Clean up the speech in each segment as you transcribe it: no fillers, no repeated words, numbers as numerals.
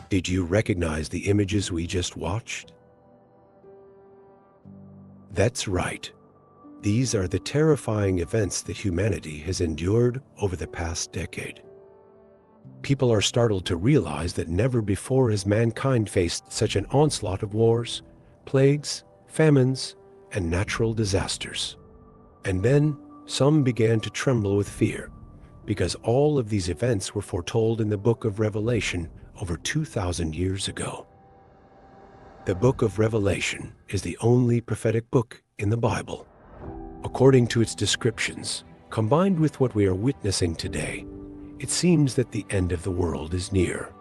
Did you recognize the images we just watched? That's right. These are the terrifying events that humanity has endured over the past decade. People are startled to realize that never before has mankind faced such an onslaught of wars, plagues, famines, and natural disasters. And then some began to tremble with fear, because all of these events were foretold in the book of Revelation over 2,000 years ago. The book of Revelation is the only prophetic book in the Bible. According to its descriptions, combined with what we are witnessing today, it seems that the end of the world is near.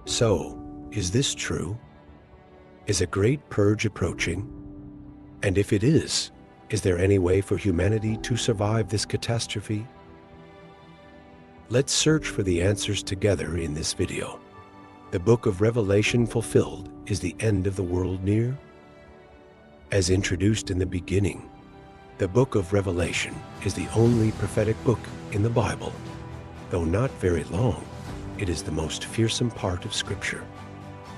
So, is this true? Is a great purge approaching? And if it is there any way for humanity to survive this catastrophe? Let's search for the answers together in this video. The book of Revelation fulfilled, is the end of the world near? As introduced in the beginning, the book of Revelation is the only prophetic book in the Bible. Though not very long, it is the most fearsome part of Scripture.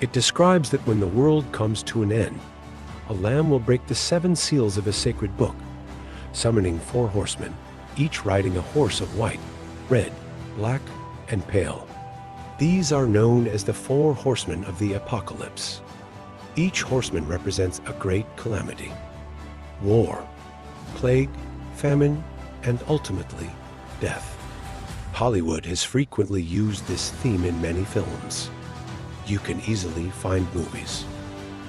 It describes that when the world comes to an end, a lamb will break the 7 seals of a sacred book, summoning 4 horsemen, each riding a horse of white, red, black, and pale. These are known as the 4 horsemen of the apocalypse. Each horseman represents a great calamity: war, plague, famine, and ultimately, death. Hollywood has frequently used this theme in many films. You can easily find movies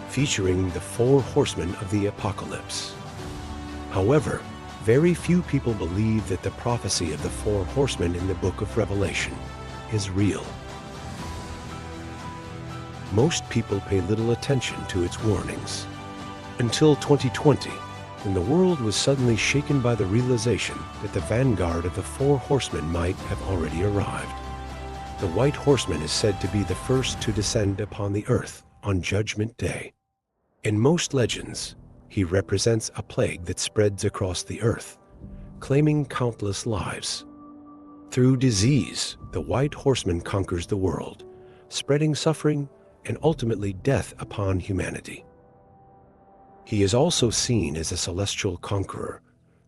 featuring the 4 horsemen of the apocalypse. However, very few people believe that the prophecy of the 4 horsemen in the book of Revelation is real. Most people pay little attention to its warnings. Until 2020, when the world was suddenly shaken by the realization that the vanguard of the 4 horsemen might have already arrived. The white horseman is said to be the first to descend upon the earth on Judgment Day. In most legends, he represents a plague that spreads across the earth, claiming countless lives. Through disease, the white horseman conquers the world, spreading suffering and ultimately death upon humanity. He is also seen as a celestial conqueror,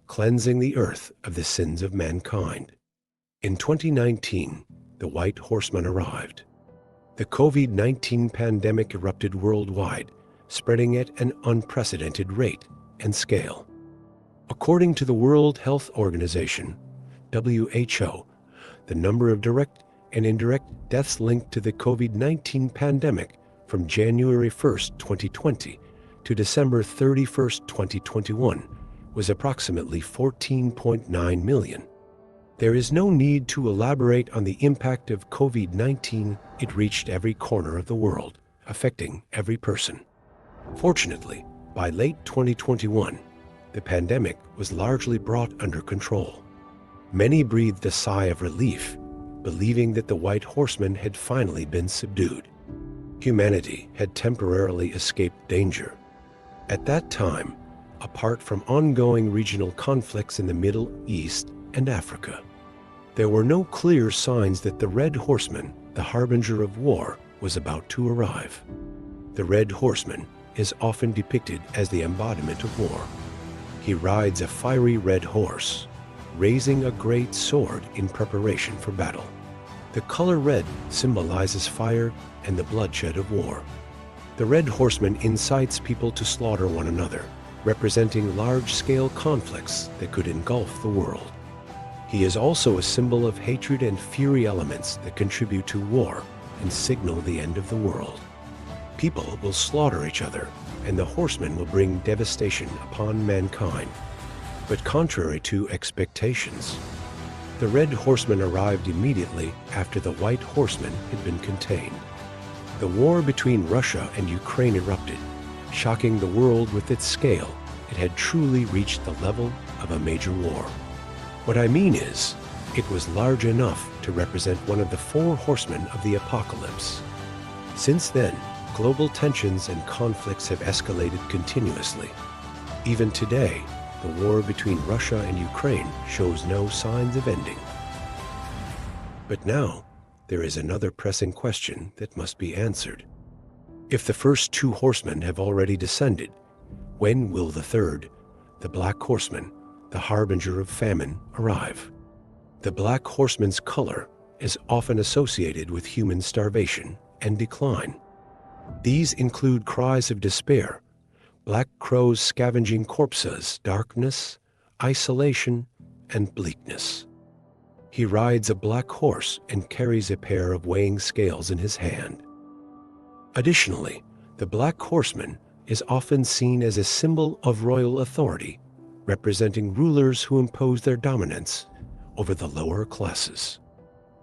cleansing the earth of the sins of mankind. In 2019, the white horseman arrived. The COVID-19 pandemic erupted worldwide, spreading at an unprecedented rate and scale. According to the World Health Organization, WHO, the number of direct and indirect deaths linked to the COVID-19 pandemic from January 1st, 2020 to December 31st, 2021 was approximately 14.9 million. There is no need to elaborate on the impact of COVID-19. It reached every corner of the world, affecting every person. Fortunately, by late 2021, the pandemic was largely brought under control. Many breathed a sigh of relief, believing that the white horseman had finally been subdued. Humanity had temporarily escaped danger. At that time, apart from ongoing regional conflicts in the Middle East and Africa, there were no clear signs that the red horseman, the harbinger of war, was about to arrive. The red horseman is often depicted as the embodiment of war. He rides a fiery red horse, raising a great sword in preparation for battle. The color red symbolizes fire and the bloodshed of war. The red horseman incites people to slaughter one another, representing large-scale conflicts that could engulf the world. He is also a symbol of hatred and fury elements that contribute to war and signal the end of the world. People will slaughter each other, and the horseman will bring devastation upon mankind. But contrary to expectations, the red horseman arrived immediately after the white horseman had been contained. The war between Russia and Ukraine erupted, shocking the world with its scale. It had truly reached the level of a major war. What I mean is, it was large enough to represent one of the 4 horsemen of the apocalypse. Since then, global tensions and conflicts have escalated continuously. Even today, the war between Russia and Ukraine shows no signs of ending. But now, there is another pressing question that must be answered. If the first two horsemen have already descended, when will the third, the Black Horseman, the harbinger of famine, arrive? The Black Horseman's color is often associated with human starvation and decline. These include cries of despair, black crows scavenging corpses, darkness, isolation, and bleakness. He rides a black horse and carries a pair of weighing scales in his hand. Additionally, the Black Horseman is often seen as a symbol of royal authority, representing rulers who impose their dominance over the lower classes.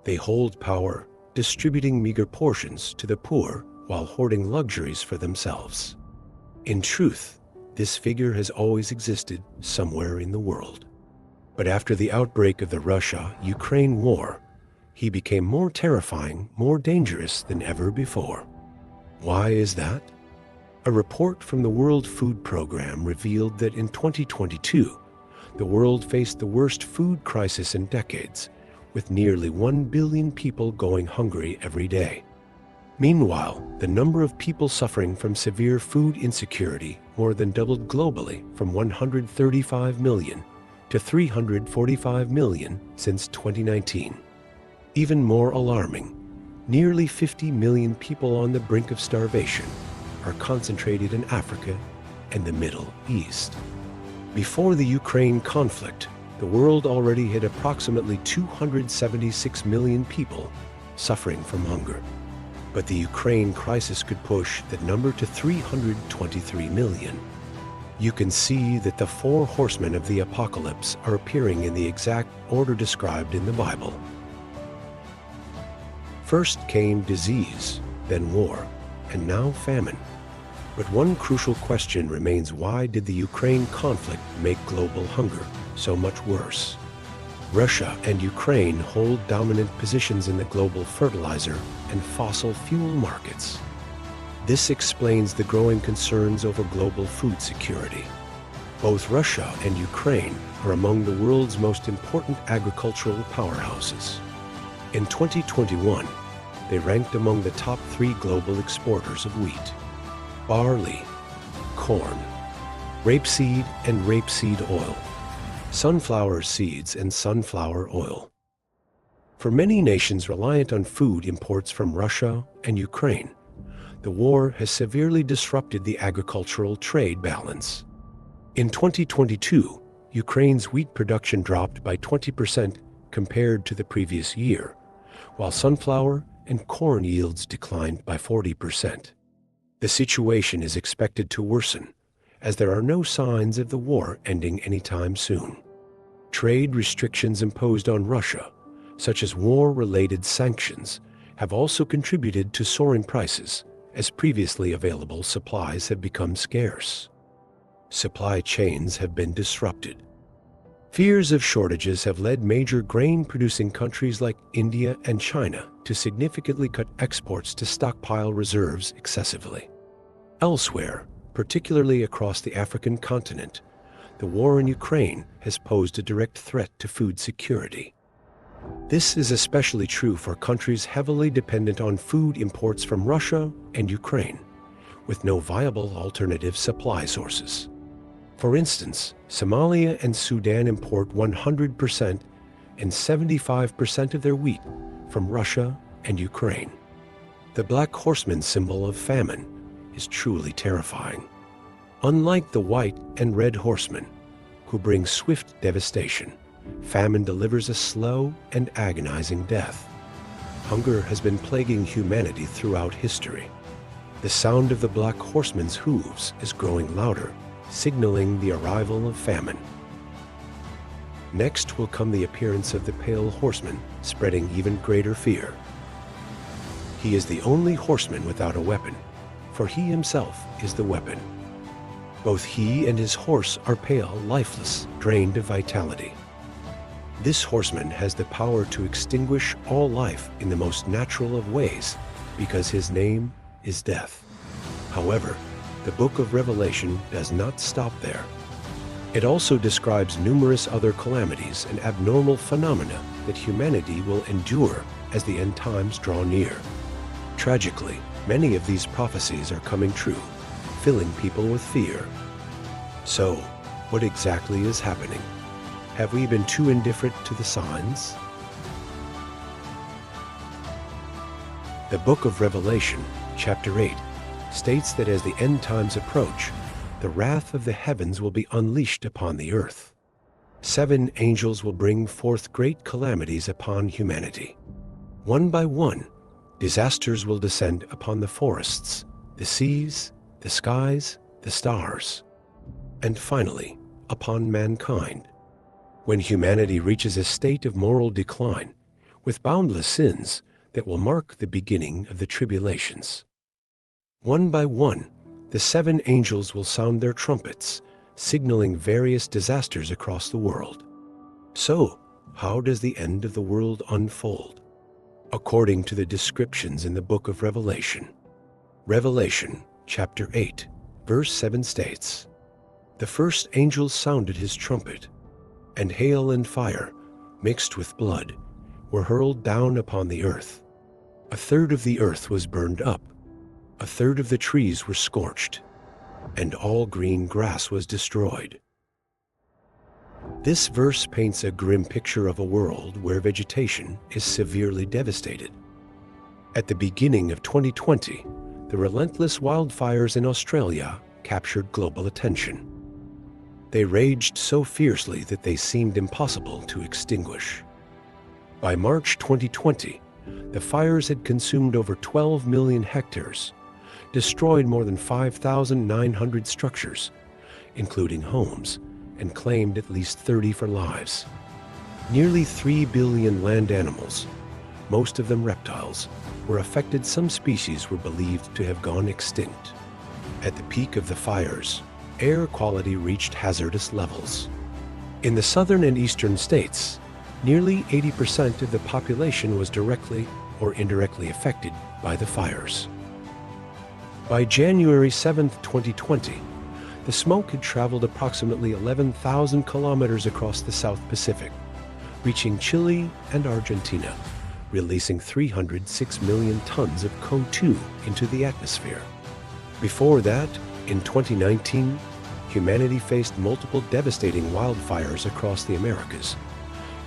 They hold power, distributing meager portions to the poor while hoarding luxuries for themselves. In truth, this figure has always existed somewhere in the world. But after the outbreak of the Russia-Ukraine war, he became more terrifying, more dangerous than ever before. Why is that? A report from the World Food Program revealed that in 2022, the world faced the worst food crisis in decades, with nearly 1 billion people going hungry every day. Meanwhile, the number of people suffering from severe food insecurity more than doubled globally from 135 million to 345 million since 2019. Even more alarming, nearly 50 million people on the brink of starvation are concentrated in Africa and the Middle East. Before the Ukraine conflict, the world already had approximately 276 million people suffering from hunger. But the Ukraine crisis could push that number to 323 million. You can see that the four horsemen of the apocalypse are appearing in the exact order described in the Bible. First came disease, then war, and now famine. But one crucial question remains: why did the Ukraine conflict make global hunger so much worse? Russia and Ukraine hold dominant positions in the global fertilizer and fossil fuel markets. This explains the growing concerns over global food security. Both Russia and Ukraine are among the world's most important agricultural powerhouses. In 2021, they ranked among the top 3 global exporters of wheat, barley, corn, rapeseed and rapeseed oil, sunflower seeds and sunflower oil. For many nations reliant on food imports from Russia and Ukraine, the war has severely disrupted the agricultural trade balance. In 2022, Ukraine's wheat production dropped by 20% compared to the previous year, while sunflower and corn yields declined by 40%. The situation is expected to worsen, as there are no signs of the war ending anytime soon. Trade restrictions imposed on Russia, such as war-related sanctions, have also contributed to soaring prices, as previously available supplies have become scarce. Supply chains have been disrupted. Fears of shortages have led major grain-producing countries like India and China to significantly cut exports to stockpile reserves excessively. Elsewhere, particularly across the African continent, the war in Ukraine has posed a direct threat to food security. This is especially true for countries heavily dependent on food imports from Russia and Ukraine, with no viable alternative supply sources. For instance, Somalia and Sudan import 100% and 75% of their wheat from Russia and Ukraine. The Black Horseman symbol of famine is truly terrifying. Unlike the white and red horsemen, who bring swift devastation, famine delivers a slow and agonizing death. Hunger has been plaguing humanity throughout history. The sound of the Black Horseman's hooves is growing louder, signaling the arrival of famine. Next will come the appearance of the Pale Horseman, spreading even greater fear. He is the only horseman without a weapon, for he himself is the weapon. Both he and his horse are pale, lifeless, drained of vitality. This horseman has the power to extinguish all life in the most natural of ways, because his name is death. However, the book of Revelation does not stop there. It also describes numerous other calamities and abnormal phenomena that humanity will endure as the end times draw near. Tragically, many of these prophecies are coming true, filling people with fear. So, what exactly is happening? Have we been too indifferent to the signs? The book of Revelation, chapter 8, states that as the end times approach, the wrath of the heavens will be unleashed upon the earth. 7 angels will bring forth great calamities upon humanity. One by one, disasters will descend upon the forests, the seas, the skies, the stars, and finally, upon mankind. When humanity reaches a state of moral decline, with boundless sins that will mark the beginning of the tribulations. One by one, the 7 angels will sound their trumpets, signaling various disasters across the world. So, how does the end of the world unfold? According to the descriptions in the book of Revelation. Revelation, chapter 8, verse 7 states, "The first angel sounded his trumpet, and hail and fire, mixed with blood, were hurled down upon the earth. 1/3 of the earth was burned up, 1/3 of the trees were scorched, and all green grass was destroyed." This verse paints a grim picture of a world where vegetation is severely devastated. At the beginning of 2020, the relentless wildfires in Australia captured global attention. They raged so fiercely that they seemed impossible to extinguish. By March 2020, the fires had consumed over 12 million hectares, destroyed more than 5,900 structures, including homes, and claimed at least 34 lives. Nearly 3 billion land animals, most of them reptiles, were affected. Some species were believed to have gone extinct. At the peak of the fires, air quality reached hazardous levels. In the southern and eastern states, nearly 80% of the population was directly or indirectly affected by the fires. By January 7, 2020, the smoke had traveled approximately 11,000 kilometers across the South Pacific, reaching Chile and Argentina, releasing 306 million tons of CO2 into the atmosphere. Before that, in 2019, humanity faced multiple devastating wildfires across the Americas,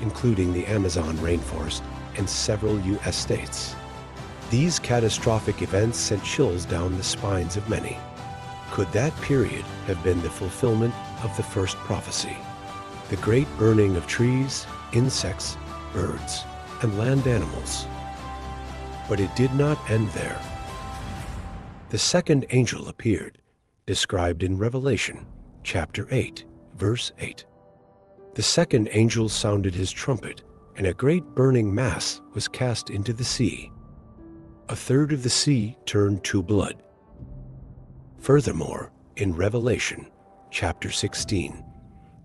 including the Amazon rainforest and several U.S. states. These catastrophic events sent chills down the spines of many. Could that period have been the fulfillment of the first prophecy? The great burning of trees, insects, birds, and land animals. But it did not end there. The second angel appeared, described in Revelation, chapter 8, verse 8. The second angel sounded his trumpet, and a great burning mass was cast into the sea. 1/3 of the sea turned to blood. Furthermore, in Revelation, chapter 16,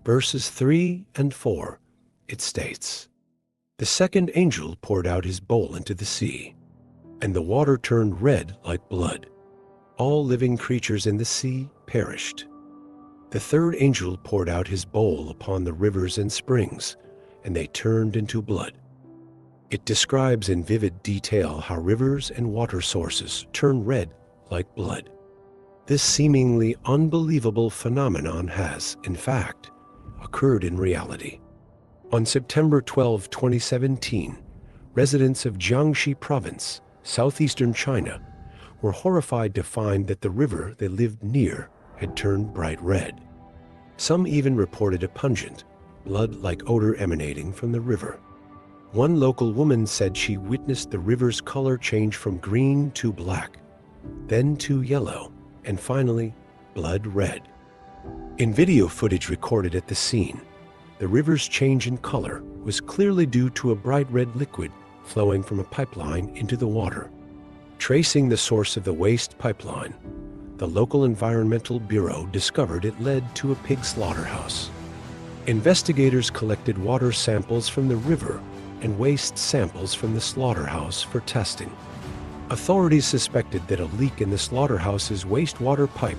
verses 3 and 4, it states, "The second angel poured out his bowl into the sea, and the water turned red like blood. All living creatures in the sea perished. The third angel poured out his bowl upon the rivers and springs, and they turned into blood." It describes in vivid detail how rivers and water sources turn red like blood. This seemingly unbelievable phenomenon has, in fact, occurred in reality. On September 12, 2017, residents of Jiangxi Province, southeastern China, were horrified to find that the river they lived near had turned bright red. Some even reported a pungent, blood-like odor emanating from the river. One local woman said she witnessed the river's color change from green to black, then to yellow, and finally, blood red. In video footage recorded at the scene, the river's change in color was clearly due to a bright red liquid flowing from a pipeline into the water. Tracing the source of the waste pipeline, the local environmental bureau discovered it led to a pig slaughterhouse. Investigators collected water samples from the river and waste samples from the slaughterhouse for testing. Authorities suspected that a leak in the slaughterhouse's wastewater pipe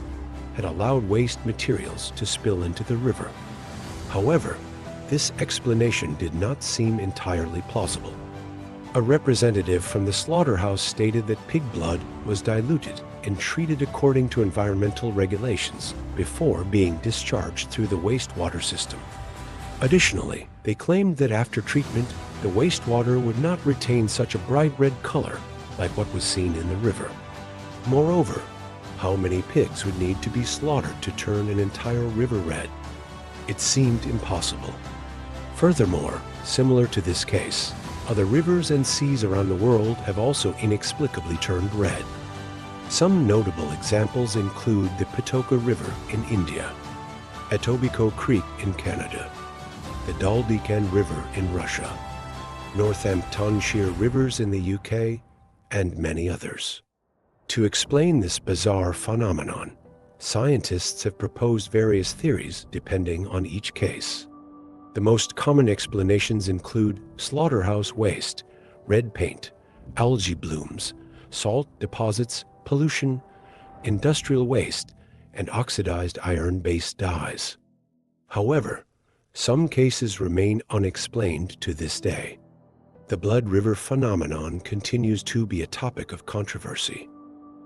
had allowed waste materials to spill into the river. However, this explanation did not seem entirely plausible. A representative from the slaughterhouse stated that pig blood was diluted and treated according to environmental regulations before being discharged through the wastewater system. Additionally, they claimed that after treatment, the wastewater would not retain such a bright red color like what was seen in the river. Moreover, how many pigs would need to be slaughtered to turn an entire river red? It seemed impossible. Furthermore, similar to this case, other rivers and seas around the world have also inexplicably turned red. Some notable examples include the Patoka River in India, Etobicoke Creek in Canada, the Daldican River in Russia, Northamptonshire rivers in the UK, and many others. To explain this bizarre phenomenon, scientists have proposed various theories depending on each case. The most common explanations include slaughterhouse waste, red paint, algae blooms, salt deposits, pollution, industrial waste, and oxidized iron-based dyes. However, some cases remain unexplained to this day. The blood river phenomenon continues to be a topic of controversy.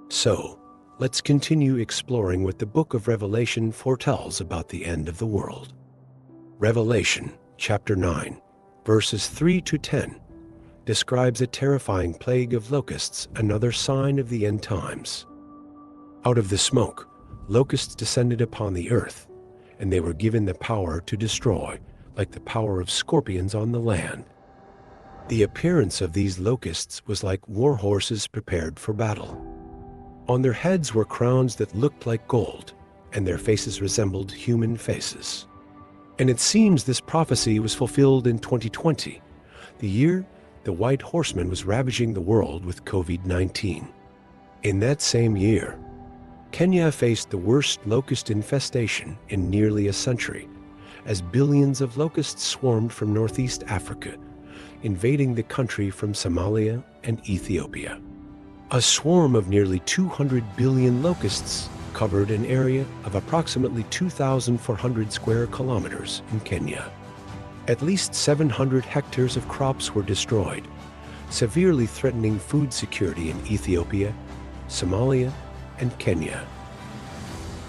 So, let's continue exploring what the book of Revelation foretells about the end of the world. Revelation chapter 9, verses 3 to 10, describes a terrifying plague of locusts, another sign of the end times. Out of the smoke, locusts descended upon the earth, and they were given the power to destroy, like the power of scorpions on the land. The appearance of these locusts was like war horses prepared for battle. On their heads were crowns that looked like gold, and their faces resembled human faces. And it seems this prophecy was fulfilled in 2020, the year the white horseman was ravaging the world with COVID-19. In that same year, Kenya faced the worst locust infestation in nearly a century, as billions of locusts swarmed from northeast Africa, invading the country from Somalia and Ethiopia. A swarm of nearly 200 billion locusts covered an area of approximately 2,400 square kilometers in Kenya. At least 700 hectares of crops were destroyed, severely threatening food security in Ethiopia, Somalia, and Kenya.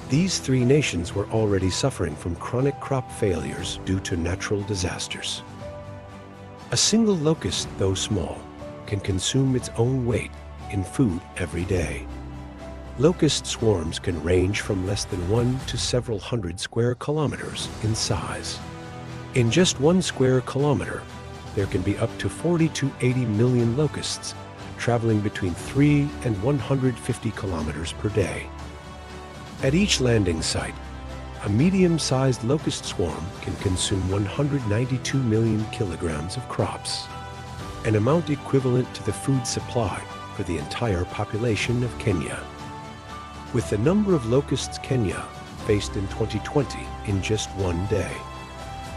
These three nations were already suffering from chronic crop failures due to natural disasters. A single locust, though small, can consume its own weight in food every day. Locust swarms can range from less than 1 to several hundred square kilometers in size. In just 1 square kilometer, there can be up to 40 to 80 million locusts traveling between 3 and 150 kilometers per day. At each landing site, a medium-sized locust swarm can consume 192 million kilograms of crops, an amount equivalent to the food supply for the entire population of Kenya. With the number of locusts Kenya faced in 2020 in just one day,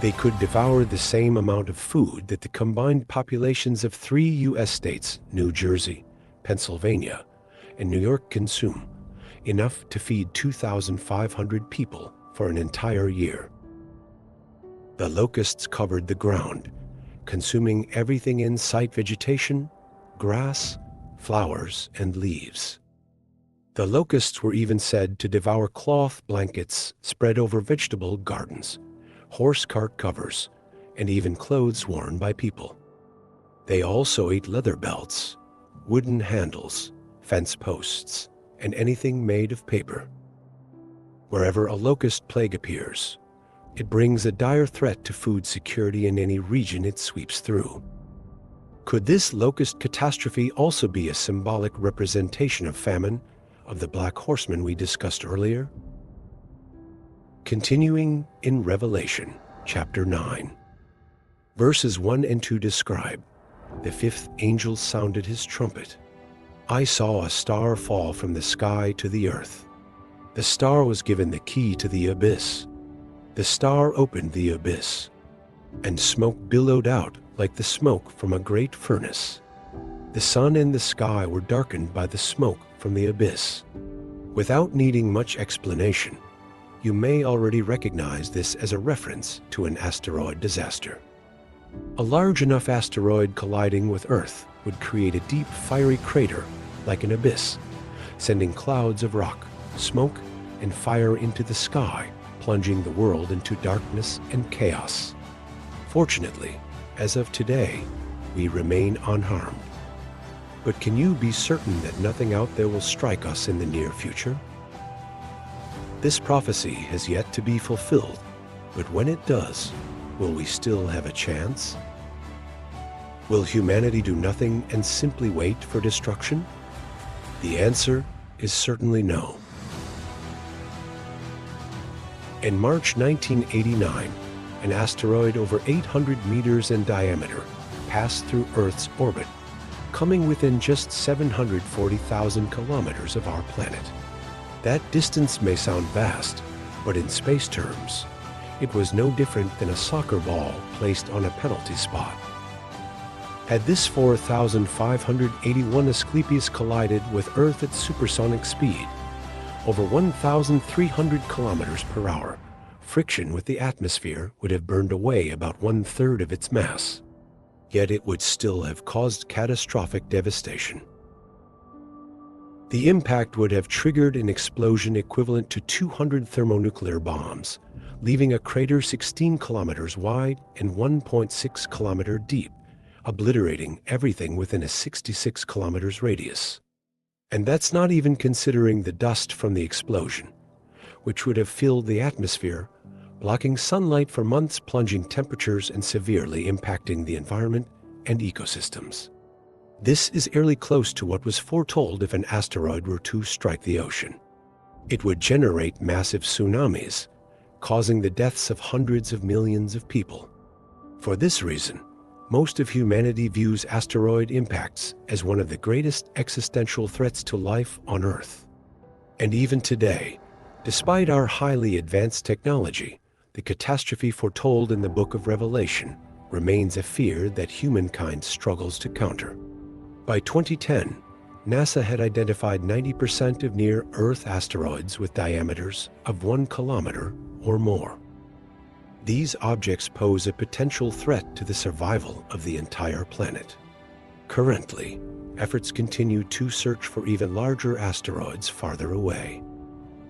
they could devour the same amount of food that the combined populations of 3 U.S. states, New Jersey, Pennsylvania, and New York consume, enough to feed 2,500 people for an entire year. The locusts covered the ground, consuming everything in sight: vegetation, grass, flowers, and leaves. The locusts were even said to devour cloth blankets spread over vegetable gardens, horse cart covers, and even clothes worn by people. They also ate leather belts, wooden handles, fence posts, and anything made of paper. Wherever a locust plague appears, it brings a dire threat to food security in any region it sweeps through. Could this locust catastrophe also be a symbolic representation of famine, of the black horseman we discussed earlier? Continuing in Revelation chapter 9, verses 1 and 2 describe, "The fifth angel sounded his trumpet. I saw a star fall from the sky to the earth. The star was given the key to the abyss. The star opened the abyss, and smoke billowed out like the smoke from a great furnace. The sun and the sky were darkened by the smoke from the abyss." Without needing much explanation, You may already recognize this as a reference to an asteroid disaster. A large enough asteroid colliding with Earth would create a deep, fiery crater like an abyss, sending clouds of rock, smoke, and fire into the sky, plunging the world into darkness and chaos. Fortunately, as of today, we remain unharmed. But can you be certain that nothing out there will strike us in the near future? This prophecy has yet to be fulfilled, but when it does, will we still have a chance? Will humanity do nothing and simply wait for destruction? The answer is certainly no. In March 1989, an asteroid over 800 meters in diameter passed through Earth's orbit, coming within just 740,000 kilometers of our planet. That distance may sound vast, but in space terms, it was no different than a soccer ball placed on a penalty spot. Had this 4,581 Asclepius collided with Earth at supersonic speed, over 1,300 kilometers per hour, friction with the atmosphere would have burned away about 1/3 of its mass. Yet it would still have caused catastrophic devastation. The impact would have triggered an explosion equivalent to 200 thermonuclear bombs, leaving a crater 16 kilometers wide and 1.6 kilometers deep, obliterating everything within a 66 kilometers radius. And that's not even considering the dust from the explosion, which would have filled the atmosphere, blocking sunlight for months, plunging temperatures, and severely impacting the environment and ecosystems. This is eerily close to what was foretold if an asteroid were to strike the ocean. It would generate massive tsunamis, causing the deaths of hundreds of millions of people. For this reason, most of humanity views asteroid impacts as one of the greatest existential threats to life on Earth. And even today, despite our highly advanced technology, the catastrophe foretold in the Book of Revelation remains a fear that humankind struggles to counter. By 2010, NASA had identified 90% of near-Earth asteroids with diameters of 1 kilometer or more. These objects pose a potential threat to the survival of the entire planet. Currently, efforts continue to search for even larger asteroids farther away.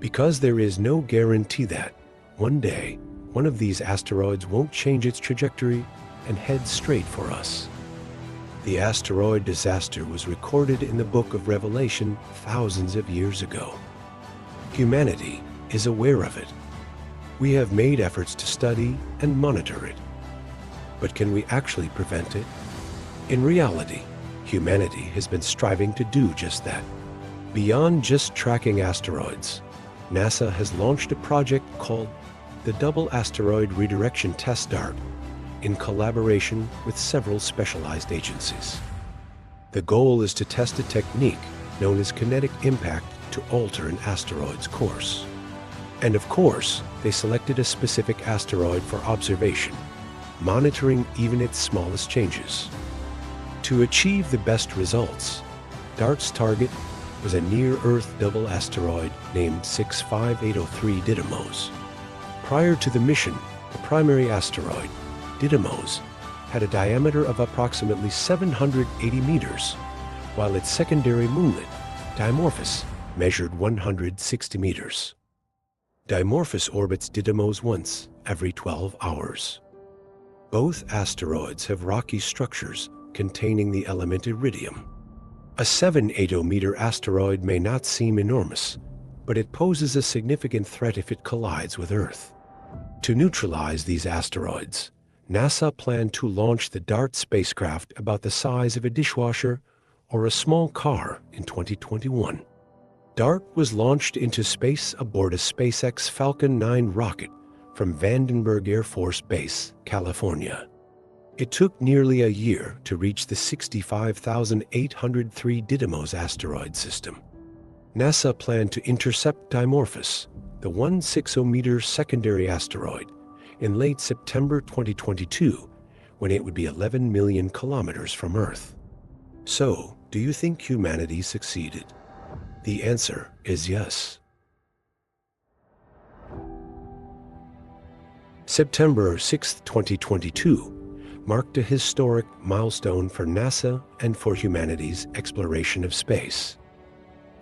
Because there is no guarantee that, one day, one of these asteroids won't change its trajectory and head straight for us. The asteroid disaster was recorded in the Book of Revelation thousands of years ago. Humanity is aware of it. We have made efforts to study and monitor it. But can we actually prevent it? In reality, humanity has been striving to do just that. Beyond just tracking asteroids, NASA has launched a project called the Double Asteroid Redirection Test DART in collaboration with several specialized agencies. The goal is to test a technique known as kinetic impact to alter an asteroid's course. And of course, they selected a specific asteroid for observation, monitoring even its smallest changes. To achieve the best results, DART's target was a near-Earth double asteroid named 65803 Didymos. Prior to the mission, the primary asteroid, Didymos, had a diameter of approximately 780 meters, while its secondary moonlet, Dimorphos, measured 160 meters. Dimorphos orbits Didymos once every 12 hours. Both asteroids have rocky structures containing the element iridium. A 780-meter asteroid may not seem enormous, but it poses a significant threat if it collides with Earth. To neutralize these asteroids, NASA planned to launch the DART spacecraft about the size of a dishwasher or a small car in 2021. DART was launched into space aboard a SpaceX Falcon 9 rocket from Vandenberg Air Force Base, California. It took nearly a year to reach the 65,803 Didymos asteroid system. NASA planned to intercept Dimorphos, the 160-meter secondary asteroid, in late September 2022, when it would be 11 million kilometers from Earth. So, do you think humanity succeeded? The answer is yes. September 6, 2022, marked a historic milestone for NASA and for humanity's exploration of space.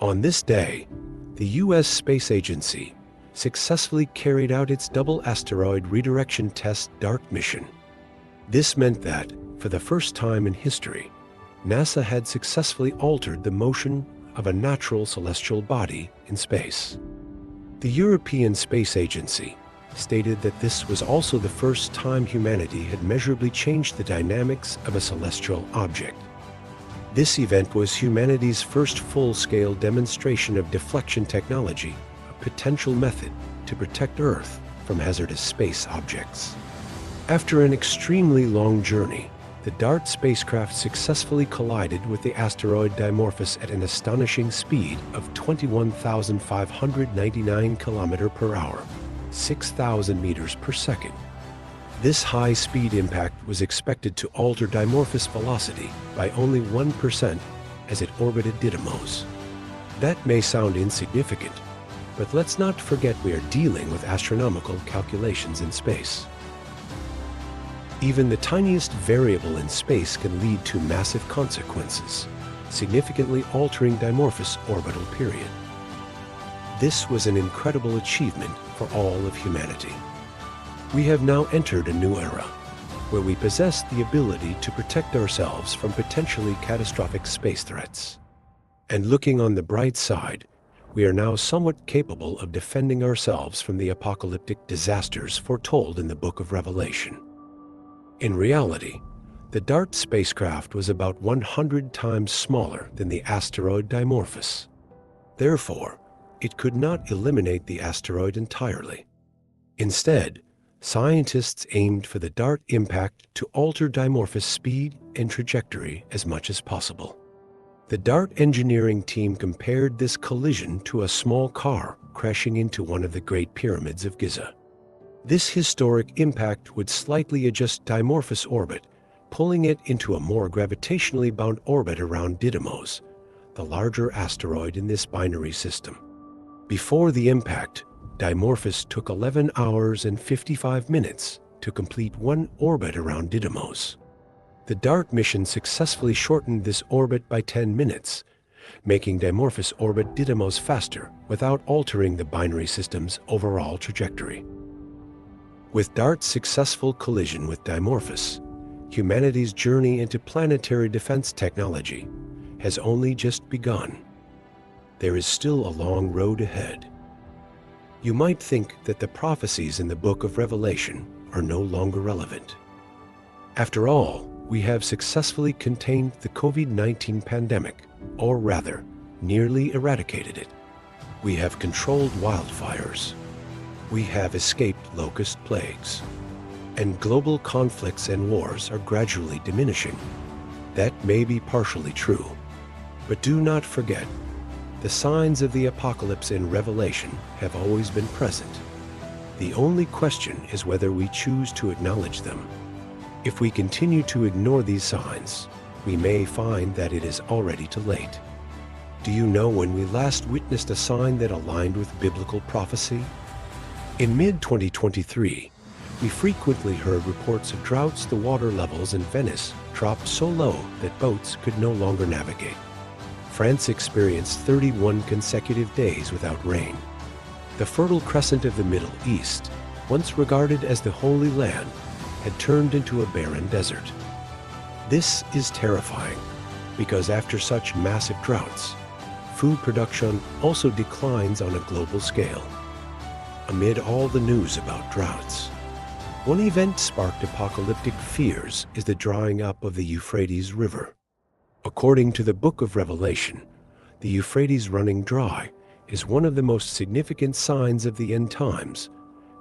On this day, the U.S. Space Agency successfully carried out its double asteroid redirection test DART mission. This meant that, for the first time in history, NASA had successfully altered the motion of a natural celestial body in space. The European Space Agency stated that this was also the first time humanity had measurably changed the dynamics of a celestial object. This event was humanity's first full-scale demonstration of deflection technology, a potential method to protect Earth from hazardous space objects. After an extremely long journey, the DART spacecraft successfully collided with the asteroid Dimorphos at an astonishing speed of 21,599 km/h, 6,000 meters per second. This high-speed impact was expected to alter Dimorphos' velocity by only 1% as it orbited Didymos. That may sound insignificant, but let's not forget we are dealing with astronomical calculations in space. Even the tiniest variable in space can lead to massive consequences, significantly altering Dimorphos' orbital period. This was an incredible achievement for all of humanity. We have now entered a new era, where we possess the ability to protect ourselves from potentially catastrophic space threats. And looking on the bright side, we are now somewhat capable of defending ourselves from the apocalyptic disasters foretold in the Book of Revelation. In reality, the DART spacecraft was about 100 times smaller than the asteroid Dimorphos. Therefore, it could not eliminate the asteroid entirely. Instead, scientists aimed for the DART impact to alter Dimorphos' speed and trajectory as much as possible. The DART engineering team compared this collision to a small car crashing into one of the Great Pyramids of Giza. This historic impact would slightly adjust Dimorphos' orbit, pulling it into a more gravitationally bound orbit around Didymos, the larger asteroid in this binary system. Before the impact, Dimorphos took 11 hours and 55 minutes to complete one orbit around Didymos. The DART mission successfully shortened this orbit by 10 minutes, making Dimorphos orbit Didymos faster without altering the binary system's overall trajectory. With DART's successful collision with Dimorphos, humanity's journey into planetary defense technology has only just begun. There is still a long road ahead. You might think that the prophecies in the Book of Revelation are no longer relevant. After all, we have successfully contained the COVID-19 pandemic, or rather, nearly eradicated it. We have controlled wildfires. We have escaped locust plagues. And global conflicts and wars are gradually diminishing. That may be partially true. But do not forget, the signs of the apocalypse in Revelation have always been present. The only question is whether we choose to acknowledge them. If we continue to ignore these signs, we may find that it is already too late. Do you know when we last witnessed a sign that aligned with biblical prophecy? In mid-2023, we frequently heard reports of droughts. The water levels in Venice dropped so low that boats could no longer navigate. France experienced 31 consecutive days without rain. The Fertile Crescent of the Middle East, once regarded as the Holy Land, had turned into a barren desert. This is terrifying, because after such massive droughts, food production also declines on a global scale. Amid all the news about droughts, one event sparked apocalyptic fears is the drying up of the Euphrates River. According to the Book of Revelation, the Euphrates running dry is one of the most significant signs of the end times,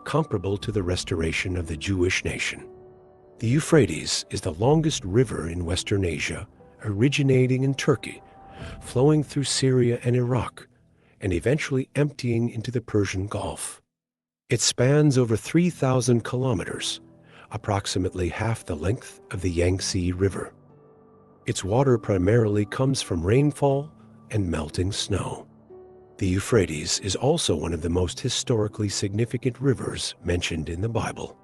comparable to the restoration of the Jewish nation. The Euphrates is the longest river in Western Asia, originating in Turkey, flowing through Syria and Iraq, and eventually emptying into the Persian Gulf. It spans over 3,000 kilometers, approximately half the length of the Yangtze River. Its water primarily comes from rainfall and melting snow. The Euphrates is also one of the most historically significant rivers mentioned in the Bible.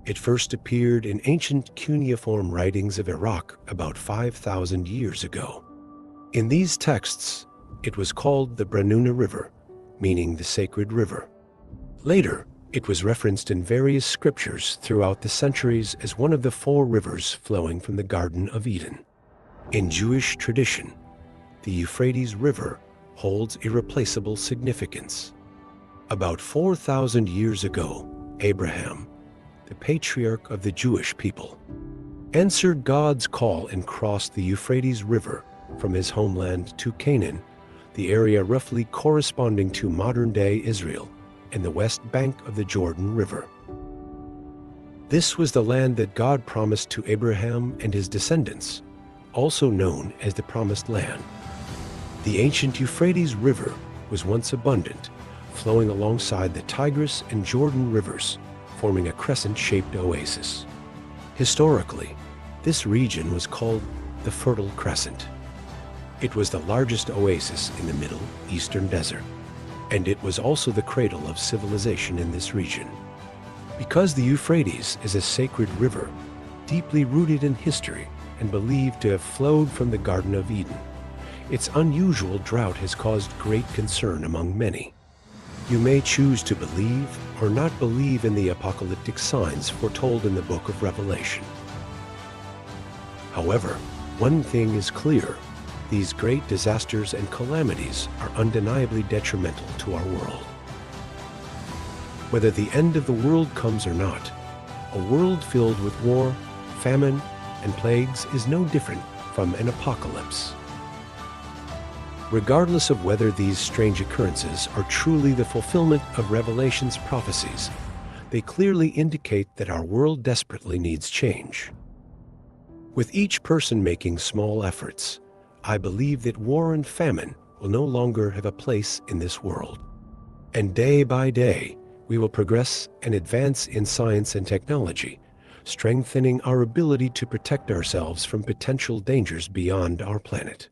It first appeared in ancient cuneiform writings of Iraq about 5,000 years ago. In these texts, it was called the Branuna River, meaning the sacred river. Later, it was referenced in various scriptures throughout the centuries as one of the four rivers flowing from the Garden of Eden. In Jewish tradition, the Euphrates River holds irreplaceable significance. About 4,000 years ago, Abraham, the patriarch of the Jewish people, answered God's call and crossed the Euphrates River from his homeland to Canaan, the area roughly corresponding to modern-day Israel and the west bank of the Jordan River. This was the land that God promised to Abraham and his descendants, also known as the Promised Land. The ancient Euphrates River was once abundant, flowing alongside the Tigris and Jordan rivers, forming a crescent-shaped oasis. Historically, this region was called the Fertile Crescent. It was the largest oasis in the Middle Eastern desert, and it was also the cradle of civilization in this region. Because the Euphrates is a sacred river, deeply rooted in history and believed to have flowed from the Garden of Eden, its unusual drought has caused great concern among many. You may choose to believe or not believe in the apocalyptic signs foretold in the book of Revelation. However, one thing is clear: these great disasters and calamities are undeniably detrimental to our world. Whether the end of the world comes or not, a world filled with war, famine, and plagues is no different from an apocalypse. Regardless of whether these strange occurrences are truly the fulfillment of Revelation's prophecies, they clearly indicate that our world desperately needs change. With each person making small efforts, I believe that war and famine will no longer have a place in this world. And day by day, we will progress and advance in science and technology, strengthening our ability to protect ourselves from potential dangers beyond our planet.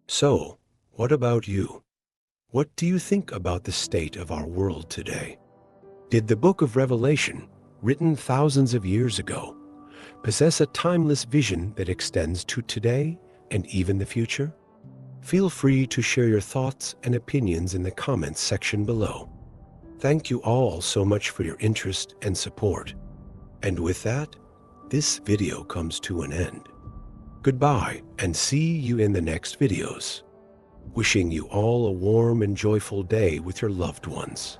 So, what about you? What do you think about the state of our world today? Did the book of Revelation, written thousands of years ago, possess a timeless vision that extends to today and even the future? Feel free to share your thoughts and opinions in the comments section below. Thank you all so much for your interest and support. And with that, this video comes to an end. Goodbye, and see you in the next videos. Wishing you all a warm and joyful day with your loved ones.